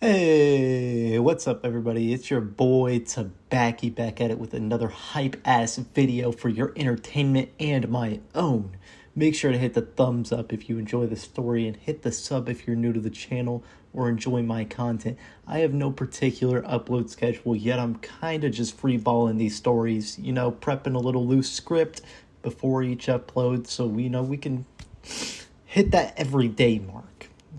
Hey, what's up, everybody? It's your boy Tabacky back at it with another hype ass video for your entertainment and my own. Make sure to hit the thumbs up if you enjoy the story and hit the sub if you're new to the channel or enjoy my content. I have no particular upload schedule yet. I'm kind of just freeballing these stories, prepping a little loose script before each upload so we can hit that everyday mark.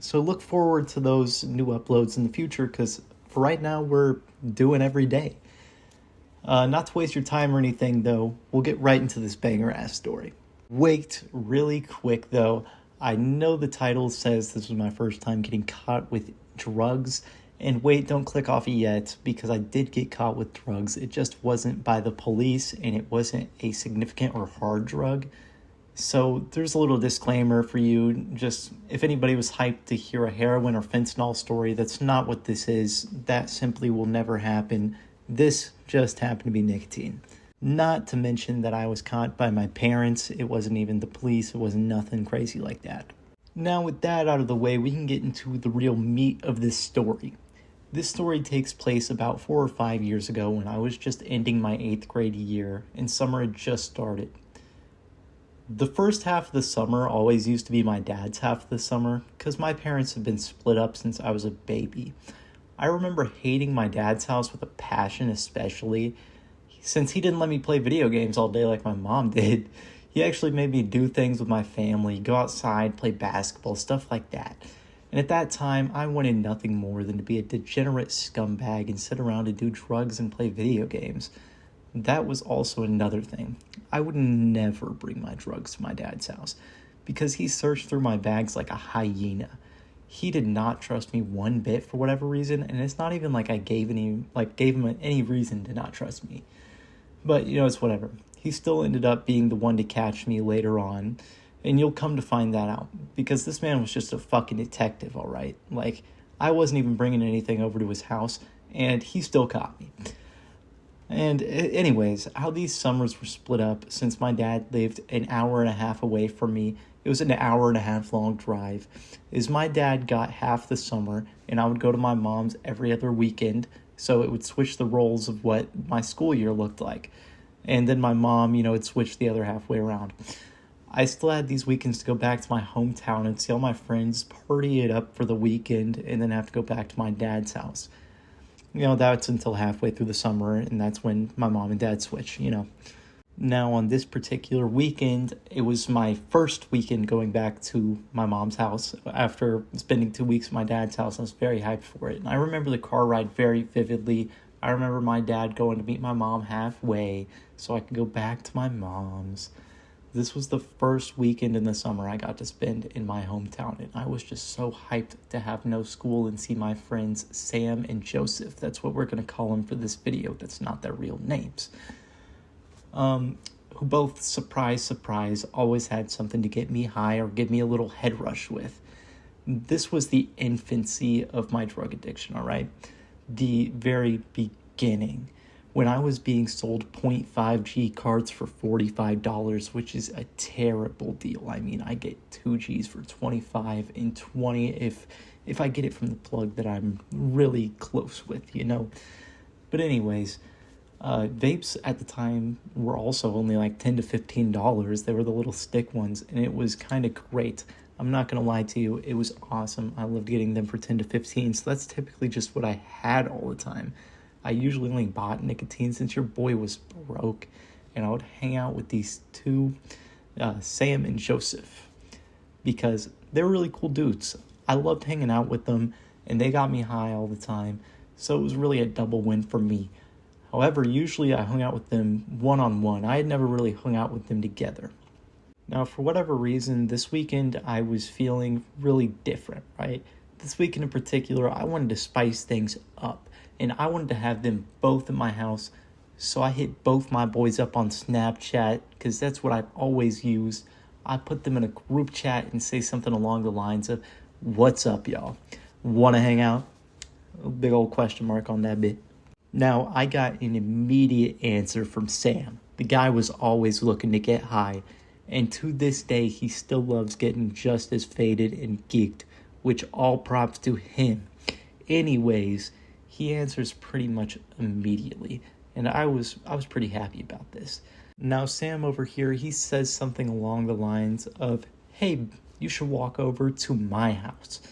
So look forward to those new uploads in the future because for right now we're doing every day. Not to waste your time or anything though, we'll get right into this banger ass story. Wait really quick though, I know the title says this was my first time getting caught with drugs. And wait, don't click off it yet because I did get caught with drugs. It just wasn't by the police and it wasn't a significant or hard drug. So there's a little disclaimer for you, just if anybody was hyped to hear a heroin or fentanyl story, that's not what this is. That simply will never happen. This just happened to be nicotine. Not to mention that I was caught by my parents. It wasn't even the police. It wasn't nothing crazy like that. Now with that out of the way, we can get into the real meat of this story. This story takes place about 4 or 5 years ago when I was just ending my 8th grade year and summer had just started. The first half of the summer always used to be my dad's half of the summer because my parents have been split up since I was a baby. I remember hating my dad's house with a passion, especially since he didn't let me play video games all day like my mom did. He actually made me do things with my family, go outside, play basketball, stuff like that. And at that time, I wanted nothing more than to be a degenerate scumbag and sit around and do drugs and play video games. That was also another thing. I would never bring my drugs to my dad's house because he searched through my bags like a hyena. He did not trust me one bit for whatever reason, and it's not even like I gave him any reason to not trust me. But, it's whatever. He still ended up being the one to catch me later on, and you'll come to find that out because this man was just a fucking detective, all right? Like, I wasn't even bringing anything over to his house, and he still caught me. And anyways, how these summers were split up since my dad lived an hour and a half away from me, it was an hour and a half long drive, is my dad got half the summer and I would go to my mom's every other weekend, so it would switch the roles of what my school year looked like. And then my mom, would switch the other halfway around. I still had these weekends to go back to my hometown and see all my friends party it up for the weekend and then have to go back to my dad's house. That's until halfway through the summer, and that's when my mom and dad switch, Now, on this particular weekend, it was my first weekend going back to my mom's house after spending 2 weeks at my dad's house. I was very hyped for it, and I remember the car ride very vividly. I remember my dad going to meet my mom halfway so I could go back to my mom's. This was the first weekend in the summer I got to spend in my hometown, and I was just so hyped to have no school and see my friends Sam and Joseph. That's what we're going to call them for this video. That's not their real names. Who both, surprise, surprise, always had something to get me high or give me a little head rush with. This was the infancy of my drug addiction, all right? The very beginning. When I was being sold 0.5G cards for $45, which is a terrible deal. I mean, I get 2Gs for $25 and $20 if I get it from the plug that I'm really close with, But anyways, vapes at the time were also only like $10 to $15. They were the little stick ones, and it was kind of great. I'm not going to lie to you. It was awesome. I loved getting them for 10 to 15, so that's typically just what I had all the time. I usually only bought nicotine since your boy was broke, and I would hang out with these two, Sam and Joseph, because they were really cool dudes. I loved hanging out with them, and they got me high all the time, so it was really a double win for me. However, usually I hung out with them one-on-one. I had never really hung out with them together. Now, for whatever reason, this weekend I was feeling really different, right? This weekend in particular, I wanted to spice things up. And I wanted to have them both in my house, so I hit both my boys up on Snapchat, because that's what I've always used. I put them in a group chat and say something along the lines of, "What's up, y'all? Want to hang out?" A big old question mark on that bit. Now, I got an immediate answer from Sam. The guy was always looking to get high, and to this day, he still loves getting just as faded and geeked, which all props to him. Anyways, he answers pretty much immediately, and I was pretty happy about this. Now Sam over here, he says something along the lines of, "Hey, you should walk over to my house,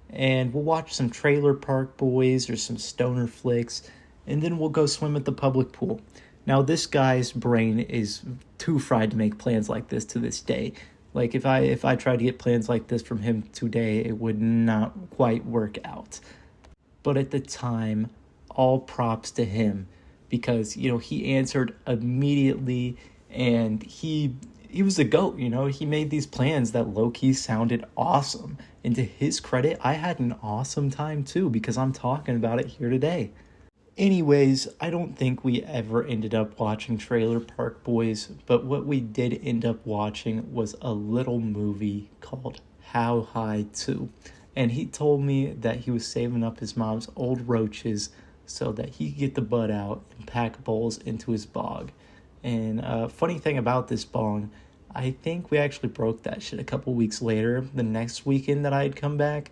and we'll watch some Trailer Park Boys or some stoner flicks, and then we'll go swim at the public pool." Now this guy's brain is too fried to make plans like this to this day. Like if I tried to get plans like this from him today, it would not quite work out. But at the time, all props to him, because he answered immediately, and he was a goat. He made these plans that low-key sounded awesome, and to his credit, I had an awesome time too, because I'm talking about it here today. Anyways, I don't think we ever ended up watching Trailer Park Boys, but what we did end up watching was a little movie called How High 2. And he told me that he was saving up his mom's old roaches so that he could get the bud out and pack bowls into his bog. And funny thing about this bong, I think we actually broke that shit a couple weeks later, the next weekend that I had come back.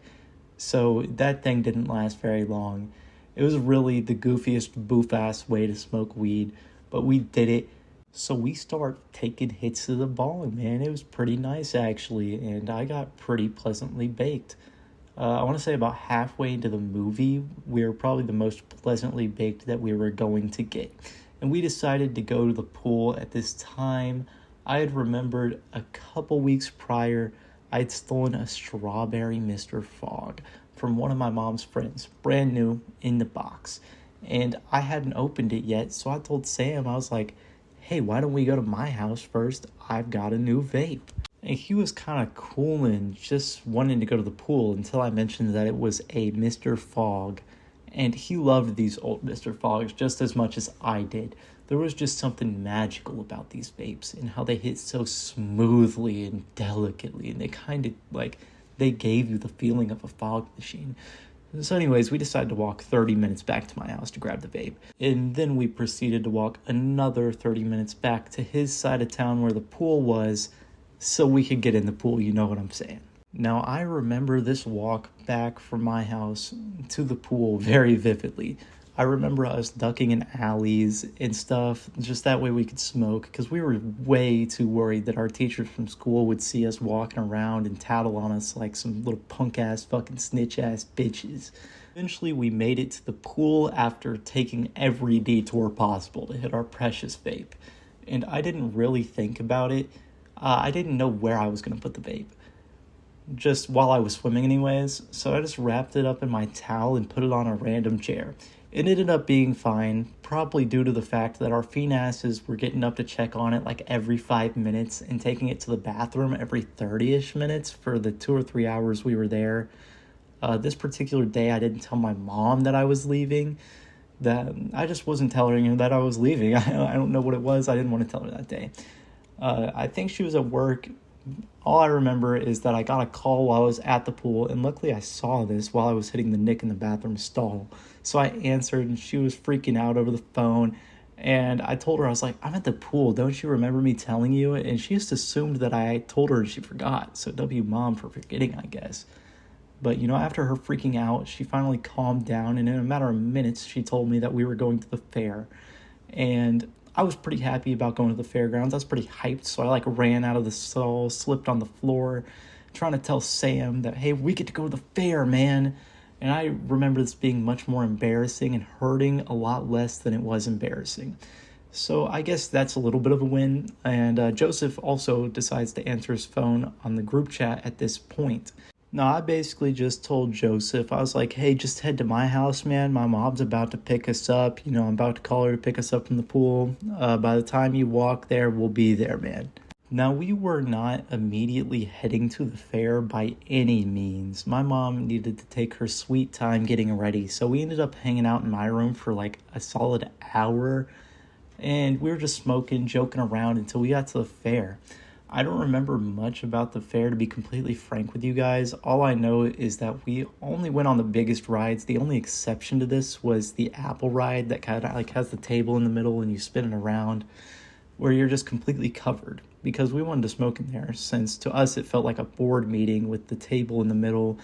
So that thing didn't last very long. It was really the goofiest, boof-ass way to smoke weed, but we did it. So we start taking hits of the bong, man. It was pretty nice, actually, and I got pretty pleasantly baked. I want to say about halfway into the movie, we were probably the most pleasantly baked that we were going to get. And we decided to go to the pool at this time. I had remembered a couple weeks prior, I'd stolen a strawberry Mr. Fogg from one of my mom's friends, brand new, in the box. And I hadn't opened it yet, so I told Sam, I was like, "Hey, why don't we go to my house first? I've got a new vape." And he was kind of cool and just wanting to go to the pool until I mentioned that it was a Mr. Fogg. And he loved these old Mr. Foggs just as much as I did. There was just something magical about these vapes and how they hit so smoothly and delicately. And they kind of they gave you the feeling of a fog machine. So anyways, we decided to walk 30 minutes back to my house to grab the vape. And then we proceeded to walk another 30 minutes back to his side of town where the pool was, so we could get in the pool, you know what I'm saying. Now, I remember this walk back from my house to the pool very vividly. I remember us ducking in alleys and stuff, just that way we could smoke, because we were way too worried that our teachers from school would see us walking around and tattle on us like some little punk-ass fucking snitch-ass bitches. Eventually, we made it to the pool after taking every detour possible to hit our precious vape. And I didn't really think about it. I didn't know where I was going to put the vape, just while I was swimming anyways, so I just wrapped it up in my towel and put it on a random chair. It ended up being fine, probably due to the fact that our fiend asses were getting up to check on it like every 5 minutes and taking it to the bathroom every 30-ish minutes for the 2 or 3 hours we were there. This particular day, I didn't tell my mom that I was leaving. That I just wasn't telling her that I was leaving. I don't know what it was. I didn't want to tell her that day. I think she was at work. All I remember is that I got a call while I was at the pool, and luckily I saw this while I was hitting the nick in the bathroom stall. So I answered, and she was freaking out over the phone, and I told her, I was like, "I'm at the pool, don't you remember me telling you?" And she just assumed that I told her and she forgot, so W mom for forgetting, I guess. But, after her freaking out, she finally calmed down, and in a matter of minutes, she told me that we were going to the fair. And I was pretty happy about going to the fairgrounds. I was pretty hyped, so I ran out of the stall, slipped on the floor, trying to tell Sam that, "Hey, we get to go to the fair, man." And I remember this being much more embarrassing and hurting a lot less than it was embarrassing. So I guess that's a little bit of a win. And Joseph also decides to answer his phone on the group chat at this point. Now, I basically just told Joseph, I was like, "Hey, just head to my house, man. My mom's about to pick us up. I'm about to call her to pick us up from the pool. By the time you walk there, we'll be there, man." Now, we were not immediately heading to the fair by any means. My mom needed to take her sweet time getting ready, so we ended up hanging out in my room for a solid hour, and we were just smoking, joking around until we got to the fair. I don't remember much about the fair, to be completely frank with you guys. All I know is that we only went on the biggest rides. The only exception to this was the apple ride that kind of has the table in the middle and you spin it around, where you're just completely covered, because we wanted to smoke in there, since to us it felt like a board meeting with the table in the middle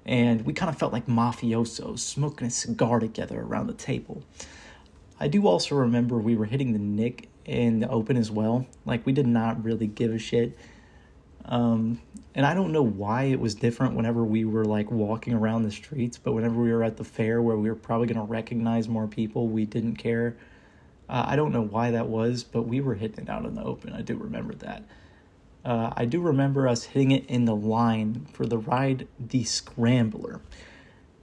and we kind of felt like mafiosos smoking a cigar together around the table. I do also remember we were hitting the Nick in the open as well. Like, we did not really give a shit. And I don't know why it was different whenever we were like walking around the streets, but whenever we were at the fair where we were probably going to recognize more people, we didn't care. I don't know why that was, but we were hitting it out in the open. I do remember that. I do remember us hitting it in the line for the ride, the Scrambler.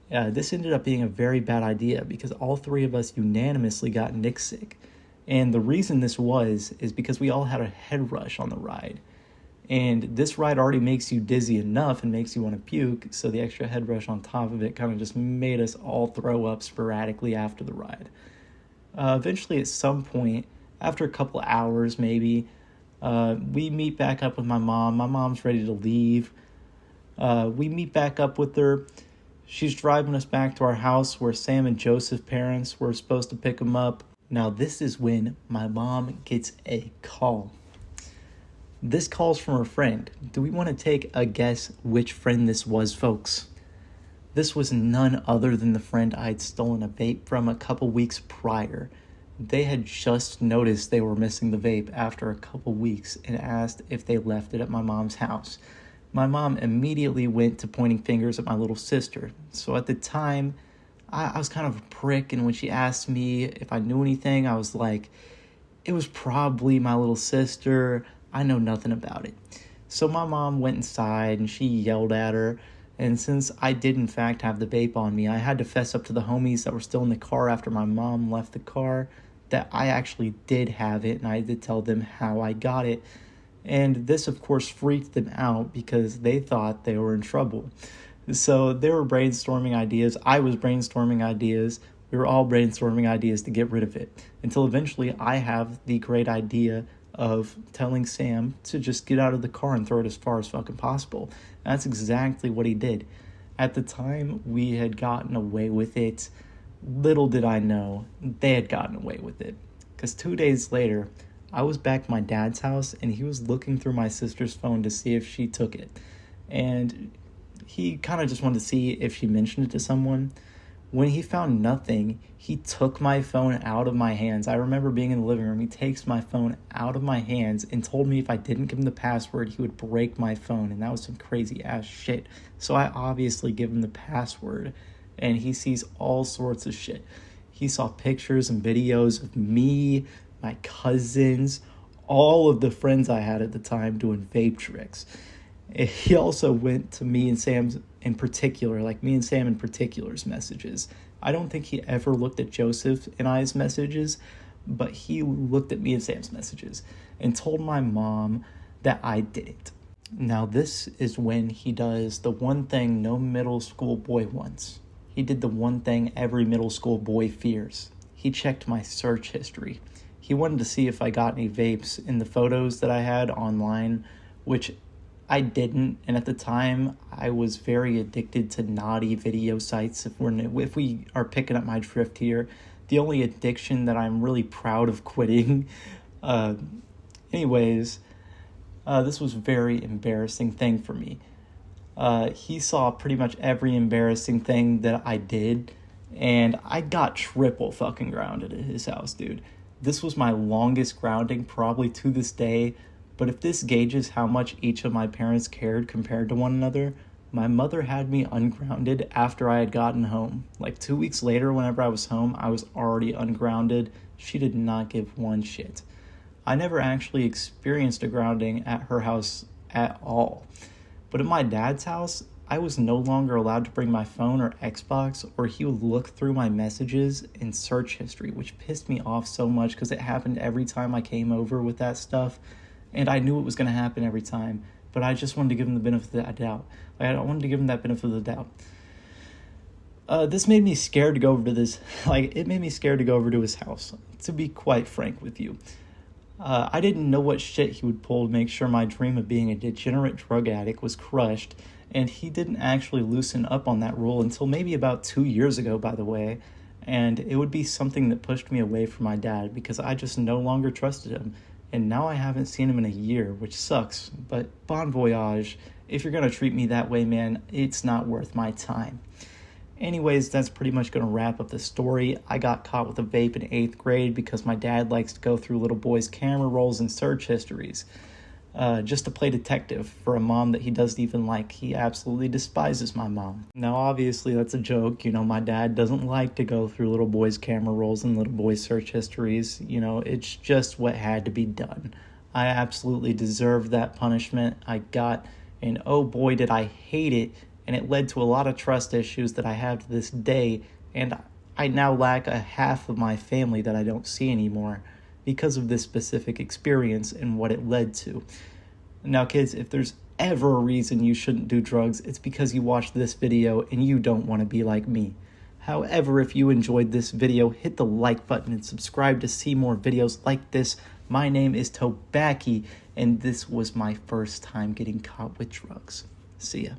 This ended up being a very bad idea because all three of us unanimously got Nick sick. And the reason this is because we all had a head rush on the ride. And this ride already makes you dizzy enough and makes you want to puke, so the extra head rush on top of it kind of just made us all throw up sporadically after the ride. Eventually, at some point, after a couple of hours maybe, we meet back up with my mom. My mom's ready to leave. We meet back up with her. She's driving us back to our house where Sam and Joseph's parents were supposed to pick them up. Now, this is when my mom gets a call. This call's from her friend. Do we want to take a guess which friend this was, folks? This was none other than the friend I'd stolen a vape from a couple weeks prior. They had just noticed they were missing the vape after a couple weeks and asked if they left it at my mom's house. My mom immediately went to pointing fingers at my little sister. So at the time, I was kind of a prick, and when she asked me if I knew anything, I was like, it was probably my little sister. I know nothing about it. So my mom went inside and she yelled at her. And since I did in fact have the vape on me, I had to fess up to the homies that were still in the car after my mom left the car that I actually did have it, and I did tell them how I got it. And this, of course, freaked them out because they thought they were in trouble. So they were brainstorming ideas. I was brainstorming ideas. We were all brainstorming ideas to get rid of it. Until eventually I have the great idea of telling Sam to just get out of the car and throw it as far as fucking possible. And that's exactly what he did. At the time, we had gotten away with it. Little did I know, they had gotten away with it. Because 2 days later, I was back at my dad's house, and he was looking through my sister's phone to see if she took it. And he kind of just wanted to see if she mentioned it to someone. When he found nothing, he took my phone out of my hands. I remember being in the living room. He takes my phone out of my hands and told me if I didn't give him the password, he would break my phone. And that was some crazy ass shit. So I obviously give him the password, and he sees all sorts of shit. He saw pictures and videos of me, my cousins, all of the friends I had at the time doing vape tricks. He also went to me and Sam's in particular, like me and Sam in particular's messages. I don't think he ever looked at Joseph and I's messages, but he looked at me and Sam's messages and told my mom that I did it. Now, this is when he does the one thing no middle school boy wants. He did the one thing every middle school boy fears. He checked my search history. He wanted to see if I got any vapes in the photos that I had online, which I didn't, and at the time, I was very addicted to naughty video sites. If we are picking up my drift here, the only addiction that I'm really proud of quitting. This was a very embarrassing thing for me. He saw pretty much every embarrassing thing that I did, and I got triple fucking grounded at his house, dude. This was my longest grounding, probably to this day. But if this gauges how much each of my parents cared compared to one another, my mother had me ungrounded after I had gotten home. Like 2 weeks later, whenever I was home, I was already ungrounded. She did not give one shit. I never actually experienced a grounding at her house at all. But at my dad's house, I was no longer allowed to bring my phone or Xbox, or he would look through my messages and search history, which pissed me off so much because it happened every time I came over with that stuff. And I knew it was going to happen every time, but I just wanted to give him the benefit of the doubt. I wanted to give him that benefit of the doubt. This made me scared to go over to it made me scared to go over to his house, to be quite frank with you. I didn't know what shit he would pull to make sure my dream of being a degenerate drug addict was crushed, and he didn't actually loosen up on that rule until maybe about 2 years ago, by the way, and it would be something that pushed me away from my dad because I just no longer trusted him. And now I haven't seen him in a year, which sucks, but bon voyage, if you're going to treat me that way, man, it's not worth my time. Anyways, that's pretty much going to wrap up the story. I got caught with a vape in 8th grade because my dad likes to go through little boys' camera rolls and search histories. Just to play detective for a mom that he doesn't even like. He absolutely despises my mom. Now, obviously, that's a joke. My dad doesn't like to go through little boys' camera rolls and little boys' search histories. It's just what had to be done. I absolutely deserved that punishment I got, and oh boy, did I hate it, and it led to a lot of trust issues that I have to this day, and I now lack a half of my family that I don't see anymore because of this specific experience and what it led to. Now, kids, if there's ever a reason you shouldn't do drugs, it's because you watched this video and you don't want to be like me. However, if you enjoyed this video, hit the like button and subscribe to see more videos like this. My name is Tobacco, and this was my first time getting caught with drugs. See ya.